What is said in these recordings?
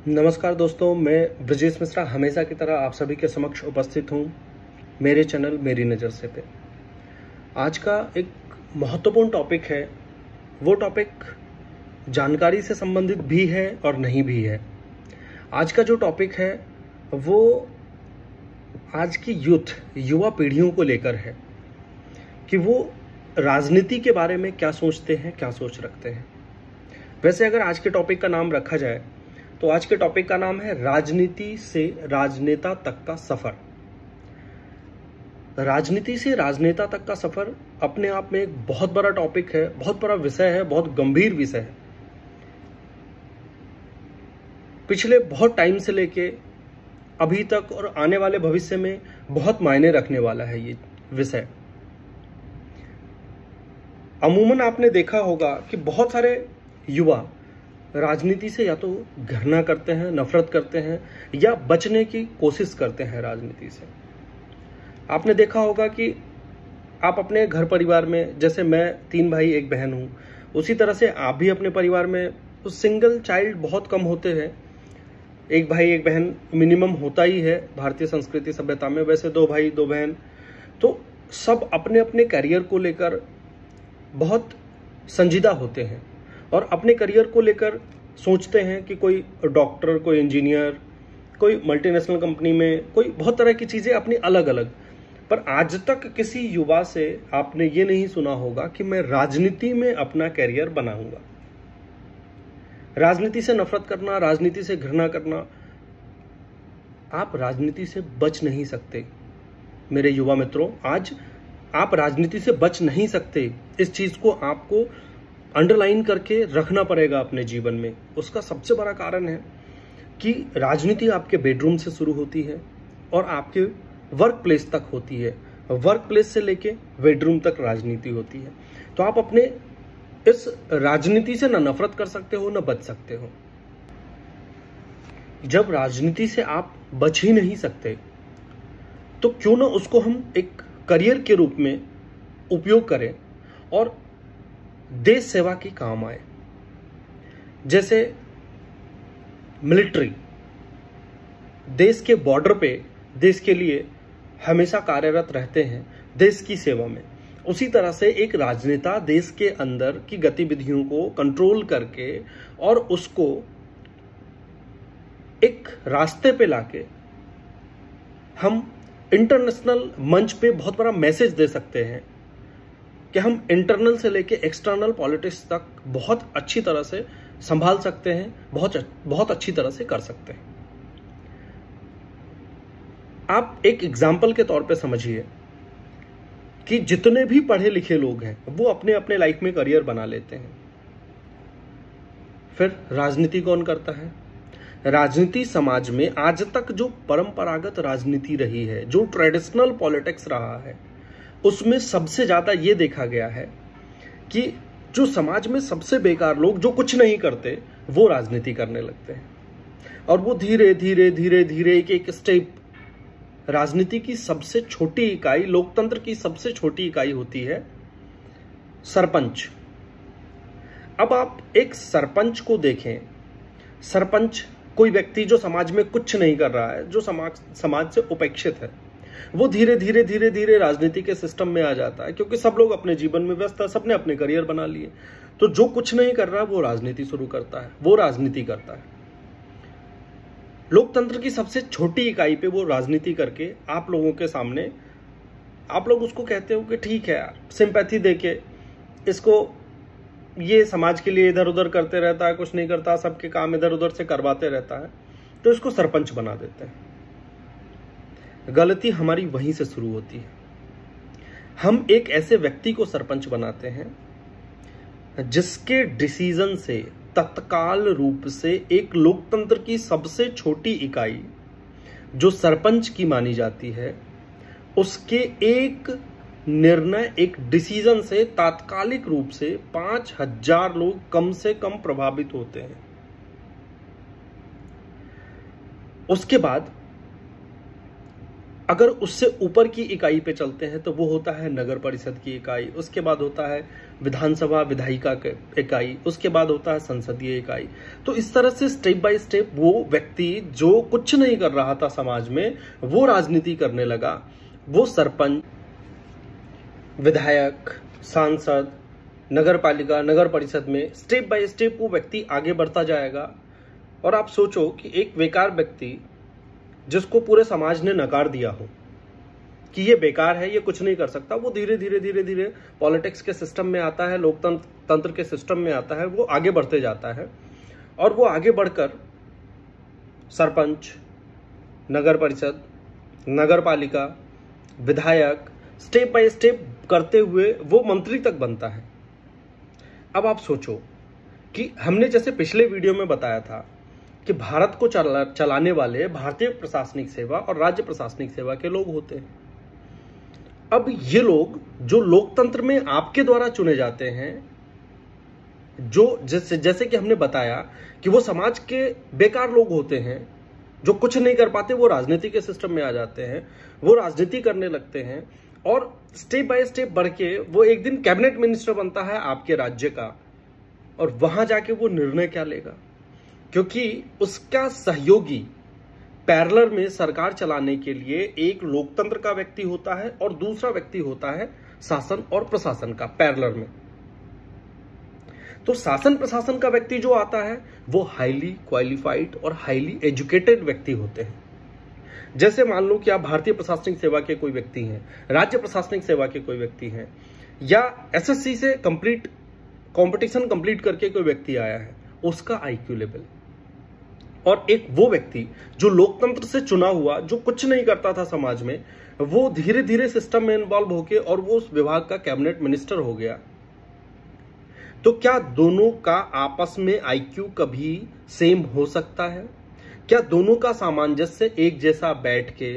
नमस्कार दोस्तों, मैं ब्रजेश मिश्रा हमेशा की तरह आप सभी के समक्ष उपस्थित हूँ मेरे चैनल मेरी नज़र से पे। आज का एक महत्वपूर्ण टॉपिक है। वो टॉपिक जानकारी से संबंधित भी है और नहीं भी है। आज का जो टॉपिक है वो आज की युवा पीढ़ियों को लेकर है कि वो राजनीति के बारे में क्या सोचते हैं, क्या सोच रखते हैं। वैसे अगर आज के टॉपिक का नाम रखा जाए तो आज के टॉपिक का नाम है राजनीति से राजनेता तक का सफर। राजनीति से राजनेता तक का सफर अपने आप में एक बहुत बड़ा टॉपिक है, बहुत बड़ा विषय है, बहुत गंभीर विषय है। पिछले बहुत टाइम से लेके अभी तक और आने वाले भविष्य में बहुत मायने रखने वाला है ये विषय। अमूमन आपने देखा होगा कि बहुत सारे युवा राजनीति से या तो घृणा करते हैं, नफरत करते हैं या बचने की कोशिश करते हैं राजनीति से। आपने देखा होगा कि आप अपने घर परिवार में, जैसे मैं 3 भाई 1 बहन हूं, उसी तरह से आप भी अपने परिवार में सिंगल चाइल्ड बहुत कम होते हैं। 1 भाई 1 बहन मिनिमम होता ही है भारतीय संस्कृति सभ्यता में। वैसे 2 भाई 2 बहन, तो सब अपने अपने करियर को लेकर बहुत संजीदा होते हैं और अपने करियर को लेकर सोचते हैं कि कोई डॉक्टर, कोई इंजीनियर, कोई मल्टीनेशनल कंपनी में, कोई बहुत तरह की चीज़ें अपनी अलग अलग। पर आज तक किसी युवा से आपने ये नहीं सुना होगा कि मैं राजनीति में अपना करियर बनाऊंगा। राजनीति से नफरत करना, राजनीति से घृणा करना, आप राजनीति से बच नहीं सकते मेरे युवा मित्रों। आज आप राजनीति से बच नहीं सकते। इस चीज को आपको अंडरलाइन करके रखना पड़ेगा अपने जीवन में। उसका सबसे बड़ा कारण है कि राजनीति आपके बेडरूम से शुरू होती है और आपके वर्क प्लेस तक होती है। वर्क प्लेस से लेके बेडरूम तक राजनीति होती है। तो आप अपने इस राजनीति से ना नफरत कर सकते हो, ना बच सकते हो। जब राजनीति से आप बच ही नहीं सकते तो क्यों ना उसको हम एक करियर के रूप में उपयोग करें और देश सेवा की काम आए। जैसे मिलिट्री देश के बॉर्डर पे देश के लिए हमेशा कार्यरत रहते हैं देश की सेवा में, उसी तरह से एक राजनेता देश के अंदर की गतिविधियों को कंट्रोल करके और उसको एक रास्ते पे लाके हम इंटरनेशनल मंच पे बहुत बड़ा मैसेज दे सकते हैं कि हम इंटरनल से लेके एक्सटर्नल पॉलिटिक्स तक बहुत अच्छी तरह से संभाल सकते हैं, बहुत अच्छी तरह से कर सकते हैं। आप एक एग्जाम्पल के तौर पे समझिए कि जितने भी पढ़े लिखे लोग हैं वो अपने अपने लाइफ में करियर बना लेते हैं। फिर राजनीति कौन करता है? राजनीति समाज में आज तक जो परंपरागत राजनीति रही है, जो ट्रेडिशनल पॉलिटिक्स रहा है, उसमें सबसे ज्यादा ये देखा गया है कि जो समाज में सबसे बेकार लोग जो कुछ नहीं करते वो राजनीति करने लगते हैं। और वो धीरे धीरे धीरे धीरे एक स्टेप, राजनीति की सबसे छोटी इकाई, लोकतंत्र की सबसे छोटी इकाई होती है सरपंच। अब आप एक सरपंच को देखें। सरपंच कोई व्यक्ति जो समाज में कुछ नहीं कर रहा है, जो समाज से उपेक्षित है, वो धीरे धीरे धीरे धीरे राजनीति के सिस्टम में आ जाता है, क्योंकि सब लोग अपने जीवन में व्यस्त है, सबने अपने करियर बना लिए। तो जो कुछ नहीं कर रहा वो राजनीति शुरू करता है, वो राजनीति करता है। लोकतंत्र की सबसे छोटी इकाई पे वो राजनीति करके आप लोगों के सामने, आप लोग उसको कहते हो कि ठीक है यार, सिंपैथी देके इसको, ये समाज के लिए इधर उधर करते रहता है, कुछ नहीं करता, सबके काम इधर उधर से करवाते रहता है, तो इसको सरपंच बना देते हैं। गलती हमारी वहीं से शुरू होती है। हम एक ऐसे व्यक्ति को सरपंच बनाते हैं जिसके डिसीजन से तत्काल रूप से एक लोकतंत्र की सबसे छोटी इकाई जो सरपंच की मानी जाती है, उसके एक निर्णय, एक डिसीजन से तात्कालिक रूप से 5000 लोग कम से कम प्रभावित होते हैं। उसके बाद अगर उससे ऊपर की इकाई पे चलते हैं तो वो होता है नगर परिषद की इकाई, उसके बाद होता है विधानसभा विधायिका इकाई, उसके बाद होता है संसदीय इकाई। तो इस तरह से स्टेप बाय स्टेप वो व्यक्ति जो कुछ नहीं कर रहा था समाज में, वो राजनीति करने लगा। वो सरपंच, विधायक, सांसद, नगर पालिका, नगर परिषद में स्टेप बाय स्टेप वो व्यक्ति आगे बढ़ता जाएगा। और आप सोचो कि एक बेकार व्यक्ति जिसको पूरे समाज ने नकार दिया हो कि ये बेकार है, ये कुछ नहीं कर सकता, वो धीरे धीरे धीरे धीरे पॉलिटिक्स के सिस्टम में आता है, लोकतंत्र के सिस्टम में आता है, वो आगे बढ़ते जाता है। और वो आगे बढ़कर सरपंच, नगर परिषद, नगर पालिका, विधायक, स्टेप बाय स्टेप करते हुए वो मंत्री तक बनता है। अब आप सोचो कि हमने जैसे पिछले वीडियो में बताया था कि भारत को चलाने वाले भारतीय प्रशासनिक सेवा और राज्य प्रशासनिक सेवा के लोग होते हैं। अब ये लोग जो लोकतंत्र में आपके द्वारा चुने जाते हैं, जो जैसे कि हमने बताया कि वो समाज के बेकार लोग होते हैं, जो कुछ नहीं कर पाते, वो राजनीति के सिस्टम में आ जाते हैं, वो राजनीति करने लगते हैं और स्टेप बाय स्टेप बढ़ के वो एक दिन कैबिनेट मिनिस्टर बनता है आपके राज्य का। और वहां जाके वो निर्णय क्या लेगा, क्योंकि उसका सहयोगी पैरेलल में सरकार चलाने के लिए एक लोकतंत्र का व्यक्ति होता है और दूसरा व्यक्ति होता है शासन और प्रशासन का पैरेलल में। तो शासन प्रशासन का व्यक्ति जो आता है वो हाईली क्वालिफाइड और हाईली एजुकेटेड व्यक्ति होते हैं। जैसे मान लो कि आप भारतीय प्रशासनिक सेवा के कोई व्यक्ति हैं, राज्य प्रशासनिक सेवा के कोई व्यक्ति हैं, या एसएससी से कंपटीशन कंप्लीट करके कोई व्यक्ति आया है, उसका आईक्यू लेवल, और एक वो व्यक्ति जो लोकतंत्र से चुना हुआ, जो कुछ नहीं करता था समाज में, वो धीरे धीरे सिस्टम में इन्वॉल्व होके और वो उस विभाग का कैबिनेट मिनिस्टर हो गया। तो क्या दोनों का आपस में आईक्यू कभी सेम हो सकता है? क्या दोनों का सामंजस्य एक जैसा बैठ के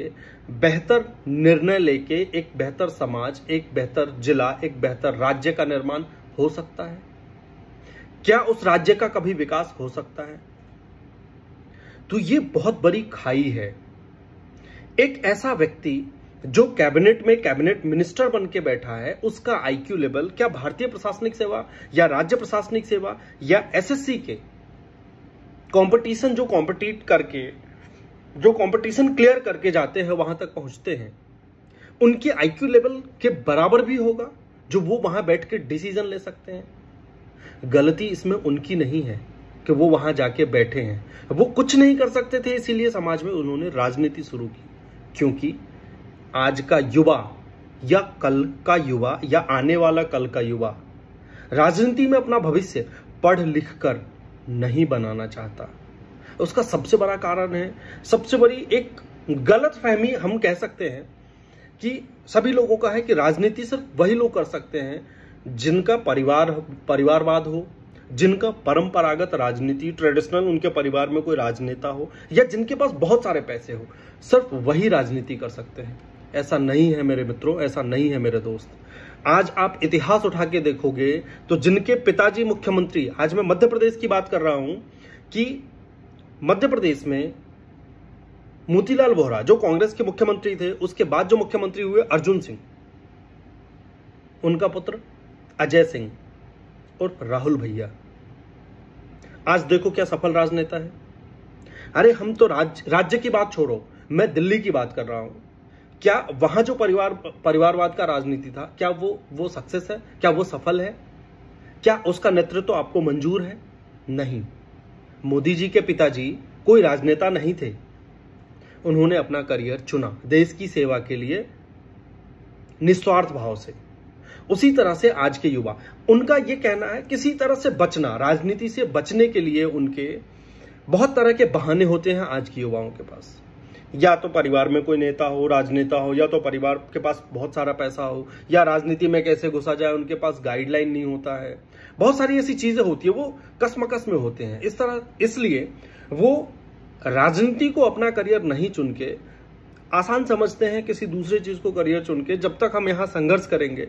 बेहतर निर्णय लेके एक बेहतर समाज, एक बेहतर जिला, एक बेहतर राज्य का निर्माण हो सकता है? क्या उस राज्य का कभी विकास हो सकता है? तो ये बहुत बड़ी खाई है। एक ऐसा व्यक्ति जो कैबिनेट में कैबिनेट मिनिस्टर बन के बैठा है, उसका आईक्यू लेवल क्या भारतीय प्रशासनिक सेवा या राज्य प्रशासनिक सेवा या एसएससी के कंपटीशन जो कॉम्पिटिट करके, जो कंपटीशन क्लियर करके जाते हैं, वहां तक पहुंचते हैं, उनके आईक्यू लेवल के बराबर भी होगा जो वो वहां बैठ के डिसीजन ले सकते हैं? गलती इसमें उनकी नहीं है कि वो वहां जाके बैठे हैं, वो कुछ नहीं कर सकते थे, इसीलिए समाज में उन्होंने राजनीति शुरू की। क्योंकि आज का युवा या कल का युवा या आने वाला कल का युवा राजनीति में अपना भविष्य पढ़ लिख कर नहीं बनाना चाहता। उसका सबसे बड़ा कारण है, सबसे बड़ी एक गलत फहमी हम कह सकते हैं कि सभी लोगों का है कि राजनीति सिर्फ वही लोग कर सकते हैं जिनका परिवारवाद हो, जिनका परंपरागत राजनीति, ट्रेडिशनल उनके परिवार में कोई राजनेता हो, या जिनके पास बहुत सारे पैसे हो, सिर्फ वही राजनीति कर सकते हैं। ऐसा नहीं है मेरे मित्रों, ऐसा नहीं है मेरे दोस्त। आज आप इतिहास उठा के देखोगे तो जिनके पिताजी मुख्यमंत्री, आज मैं मध्य प्रदेश की बात कर रहा हूं कि मध्य प्रदेश में मोतीलाल वोहरा जो कांग्रेस के मुख्यमंत्री थे, उसके बाद जो मुख्यमंत्री हुए अर्जुन सिंह, उनका पुत्र अजय सिंह और राहुल भैया, आज देखो क्या सफल राजनेता है। अरे हम तो राज्य की बात छोड़ो, मैं दिल्ली की बात कर रहा हूं। क्या वहां जो परिवारवाद का राजनीति था, क्या वो सक्सेस है? क्या वो सफल है? क्या उसका नेतृत्व तो आपको मंजूर है? नहीं। मोदी जी के पिताजी कोई राजनेता नहीं थे, उन्होंने अपना करियर चुना देश की सेवा के लिए निस्वार्थ भाव से। उसी तरह से आज के युवा, उनका यह कहना है किसी तरह से बचना, राजनीति से बचने के लिए उनके बहुत तरह के बहाने होते हैं आज के युवाओं के पास। या तो परिवार में कोई नेता हो, राजनेता हो, या तो परिवार के पास बहुत सारा पैसा हो, या राजनीति में कैसे घुसा जाए उनके पास गाइडलाइन नहीं होता है। बहुत सारी ऐसी चीजें होती है, वो कसमकस में होते हैं इस तरह। इसलिए वो राजनीति को अपना करियर नहीं चुन के आसान समझते हैं किसी दूसरे चीज को करियर चुन के। जब तक हम यहां संघर्ष करेंगे,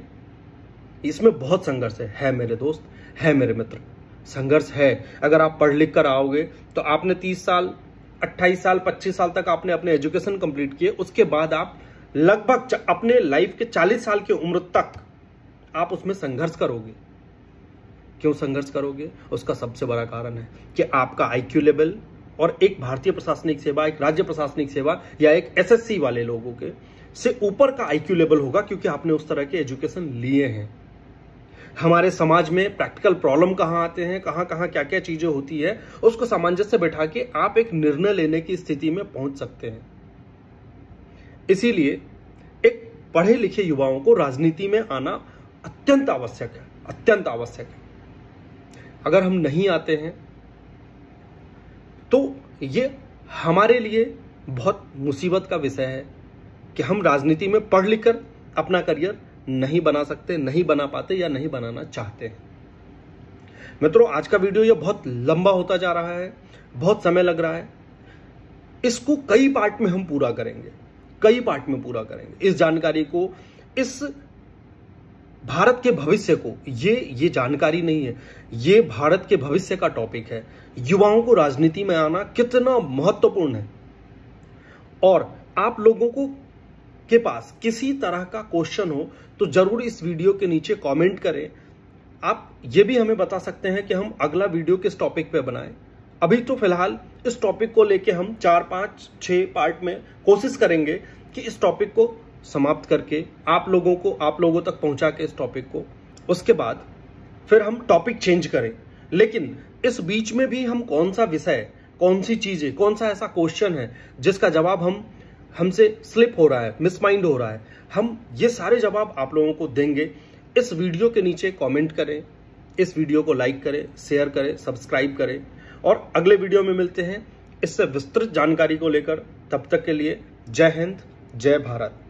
इसमें बहुत संघर्ष है मेरे दोस्त, है मेरे मित्र, संघर्ष है। अगर आप पढ़ लिख कर आओगे तो आपने 30 साल, 28 साल, 25 साल तक आपने अपने एजुकेशन कंप्लीट किए, उसके बाद आप लगभग अपने लाइफ के 40 साल की उम्र तक आप उसमें संघर्ष करोगे। क्यों संघर्ष करोगे? उसका सबसे बड़ा कारण है कि आपका आईक्यू लेवल और एक भारतीय प्रशासनिक सेवा, एक राज्य प्रशासनिक सेवा या एक एसएससी वाले लोगों के से ऊपर का आईक्यू लेवल होगा, क्योंकि आपने उस तरह के एजुकेशन लिए हैं। हमारे समाज में प्रैक्टिकल प्रॉब्लम कहाँ आते हैं, कहाँ कहाँ क्या क्या चीजें होती है, उसको सामंजस्य बैठा के आप एक निर्णय लेने की स्थिति में पहुंच सकते हैं। इसीलिए एक पढ़े लिखे युवाओं को राजनीति में आना अत्यंत आवश्यक है, अत्यंत आवश्यक है। अगर हम नहीं आते हैं तो ये हमारे लिए बहुत मुसीबत का विषय है कि हम राजनीति में पढ़ लिख कर अपना करियर नहीं बना सकते, नहीं बना पाते या नहीं बनाना चाहते हैं। मित्रों, आज का वीडियो ये बहुत लंबा होता जा रहा है, बहुत समय लग रहा है। इसको कई पार्ट में हम पूरा करेंगे, कई पार्ट में पूरा करेंगे इस जानकारी को, इस भारत के भविष्य को। ये जानकारी नहीं है, ये भारत के भविष्य का टॉपिक है। युवाओं को राजनीति में आना कितना महत्वपूर्ण है। और आप लोगों को के पास किसी तरह का क्वेश्चन हो तो जरूर इस वीडियो के नीचे कमेंट करें। आप ये भी हमें बता सकते हैं कि हम अगला वीडियो किस टॉपिक पे बनाएं। अभी तो फिलहाल इस टॉपिक को लेके हम 4, 5, 6 पार्ट में कोशिश करेंगे कि इस टॉपिक को समाप्त करके आप लोगों तक पहुंचा के इस टॉपिक को, उसके बाद फिर हम टॉपिक चेंज करें। लेकिन इस बीच में भी हम कौन सा विषय, कौन सी चीजें, कौन सा ऐसा क्वेश्चन है जिसका जवाब हमसे स्लिप हो रहा है, मिसमाइंड हो रहा है, हम ये सारे जवाब आप लोगों को देंगे। इस वीडियो के नीचे कमेंट करें, इस वीडियो को लाइक करें, शेयर करें, सब्सक्राइब करें और अगले वीडियो में मिलते हैं इससे विस्तृत जानकारी को लेकर। तब तक के लिए जय हिंद, जय भारत।